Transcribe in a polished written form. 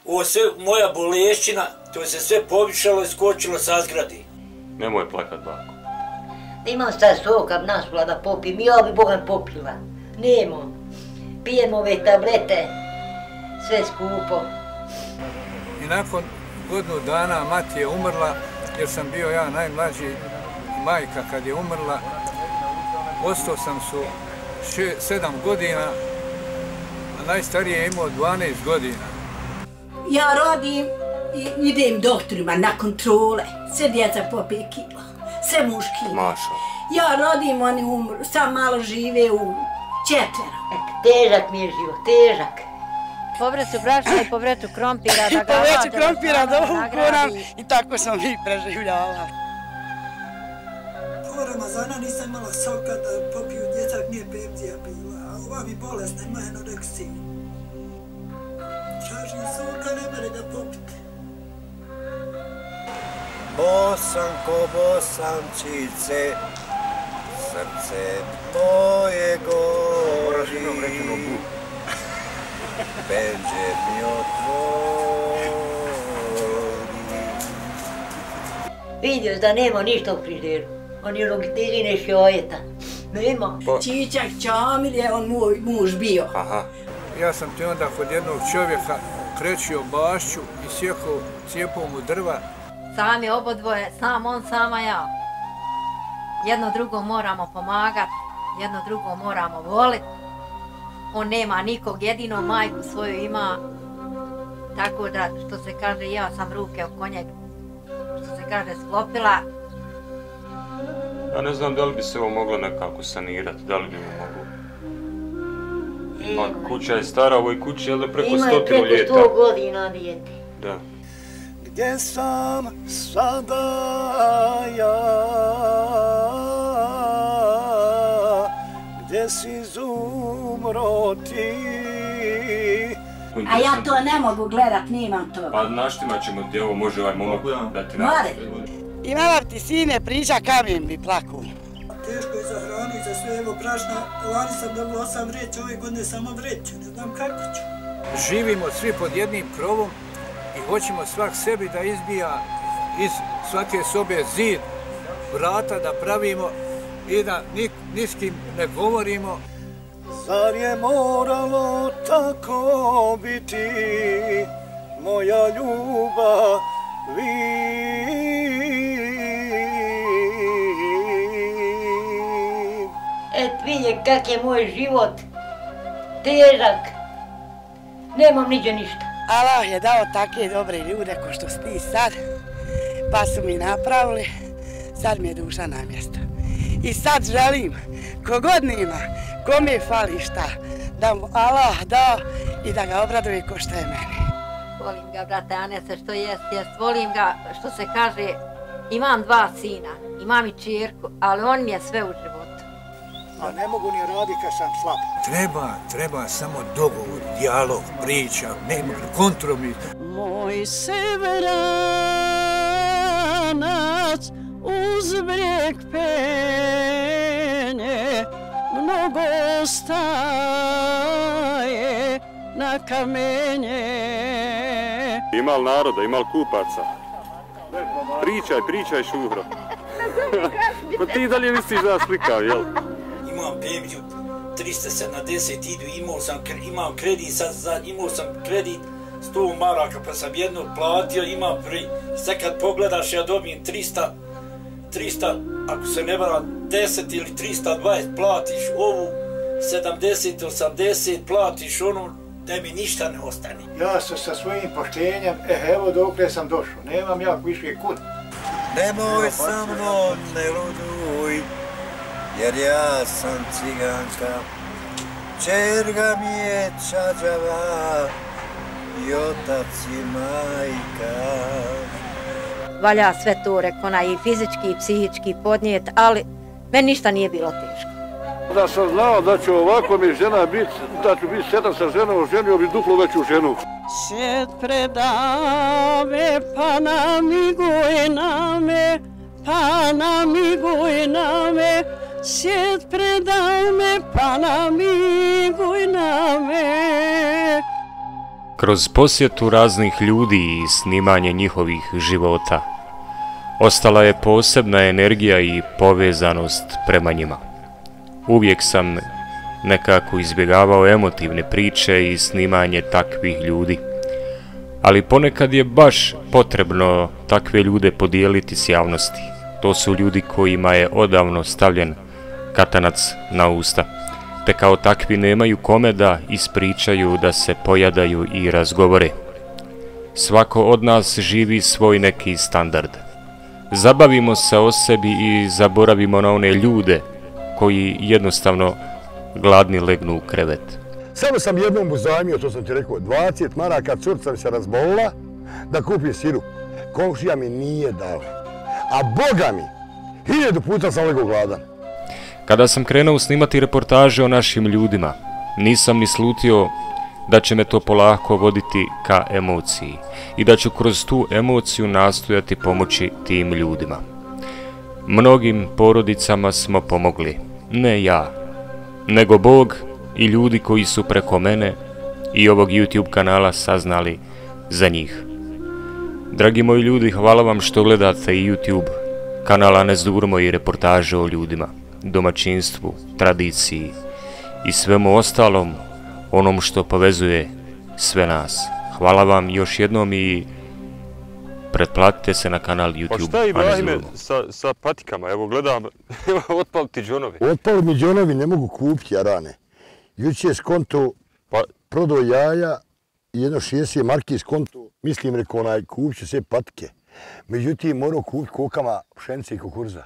ovo sve moja bolešćina, to se sve povišalo i skočilo sa zgradi. Nemoj plakat, bako. Imam sad soka, našla da popim, ja bi Boga popila. Nemam. Pijem ove tablete, sve skupo. I nakon godinu dana mati je umrla, jer sam bio ja najmlađi, majka kad je umrla. Ostao sam su 7 godina, a najstariji je imao 12 godina. Ja radim i idem doktorima na kontrole. Sve djeca po 5 kila, sve muški. Maša. Ja radim, oni umru, sam malo žive, umru. 4. Težak mi je život, težak. Po vreću brašna i po vreću krompira da ga po vreću krompira da ukoram i tako sam i preživljala. Po Ramazana nisam imala soka da popiju djeca, nije pepcija bila, a ova mi bolesna ima anoreksiju. Tražim soka, ne mere da popite. Bosanko, bosančice, srce moje gori, penđe mi otvori. Vidio da nema ništa u frižideru. On je rogitizine šojeta. Nema. Čičak Čamil je on moj muž bio. Aha. Ja sam ti onda kod jednog čovjeka krećio bašću i sjekao cijepom mu drva. Sami obodvoje, sam on, sama ja. Jedno drugo moramo pomagati, jedno drugo moramo voliti. On nema nikog, jedino majku svoju ima. Tako da, što se kaže, ja sam ruke oko njega, što se kaže, sklopila. Ja ne znam da li bi se ovo moglo nekako sanirati, da li bi ovo moglo. Pa kuća je stara, ovoj kući je preko 100 ljeta. Ima preko 100 godina dijete. Da. Gdje sam sada ja, gdje si izumro ti. A ja to ne mogu gledat, nemam toga. Pa naštimat ćemo ti, evo može ovaj momak da ti napravi. Imala bi ti sine priča, kamen bi plaku. Teško je za hranu i za sve, evo brašna, lani sam dobila 8 vreća, ove godine samo vreću, ne znam kako ću. Živimo svi pod jednim krovom i hoćemo svak sebi da izbija iz svake sobe zid, vrata da pravimo i da ni s kim ne govorimo. Zar je moralo tako biti, moja ljubav, Vidje kak je moj život težak, nemam niđe ništa. Allah je dao takve dobre ljude ko što si ti sad, pa su mi napravili, sad mi je duša na mjesto. I sad želim, kogod nema, kome fali šta, da mu Allah da i da ga obraduje ko što je mene. Volim ga, brate Anese, što jest, volim ga, što se kaže, imam 2 sina, imam i čerku, ali on mi je sve u životu. A ne mogu ni raditi kad sam slab. Treba samo dogovor, dijalog, priča, nema kompromis. Moj severanac uz brijeg pene, mnogo ostaje na kamenje. Imal naroda, imal kupaca. Pričaj, Šuhro. Pa ti dalje misliš da slikao, jel? Imam pemđu 370, imam kredit, imao sam kredit 100 maraka, pa sam jednog platio, imam prvi. Sad kad pogledaš, ja dobijem 300, ako se ne varam, 10 ili 320, platiš ovu, 70, 80, platiš onu, da mi ništa ne ostane. Ja sam sa svojim poštenjem, evo dokle sam došao, nemam ja više kud. Nemoj sa mnom, ne luduj, jer ja sam ciganka, čerga mi je čađava i otac i majka. Valja sve to, reko ona, i fizički i psihički podnijet, ali meni ništa nije bilo teško. Da sam znao da će ovako mi žena biti, da ću biti sretan sa ženom, ženio bi duplo veću ženu. Svijet predame, pa namiguje na me, svijet predame, pa namiguj na me. Kroz posjetu raznih ljudi i snimanje njihovih života, ostala je posebna energija i povezanost prema njima. Uvijek sam nekako izbjegavao emotivne priče i snimanje takvih ljudi, ali ponekad je baš potrebno takve ljude podijeliti s javnosti. To su ljudi kojima je odavno stavljen katanac na usta, te kao takvi nemaju kome da ispričaju, da se pojadaju i razgovore. Svako od nas živi svoj neki standard. Zabavimo se o sebi i zaboravimo na one ljude koji jednostavno gladni legnu u krevet. Samo sam jednom uzajmio, to sam ti rekao, 20 maraka, curca mi se razbolila da kupim sirup. Komšija mi nije dao. A Boga mi, 1000 puta sam legao gladan. Kada sam krenuo snimati reportaže o našim ljudima, nisam ni slutio da će me to polako voditi ka emociji i da ću kroz tu emociju nastojati pomoći tim ljudima. Mnogim porodicama smo pomogli, ne ja, nego Bog i ljudi koji su preko mene i ovog YouTube kanala saznali za njih. Dragi moji ljudi, hvala vam što gledate i YouTube kanal Anes Durmo i reportaže o ljudima, domaćinstvu, tradiciji i svemu ostalom onom što povezuje sve nas. Hvala vam još jednom i pretplatite se na kanal YouTube. Pa šta Ibrahime sa patikama? Evo gledam, otpali ti džonovi. Otpali mi džonovi, ne mogu kupiti jarane. Jučer skonto prodao jaja i jedno 60 marki skonto, mislim rekao kupit ću sve patike. Međutim, morao kupiti kokama pšenice i kukuruza.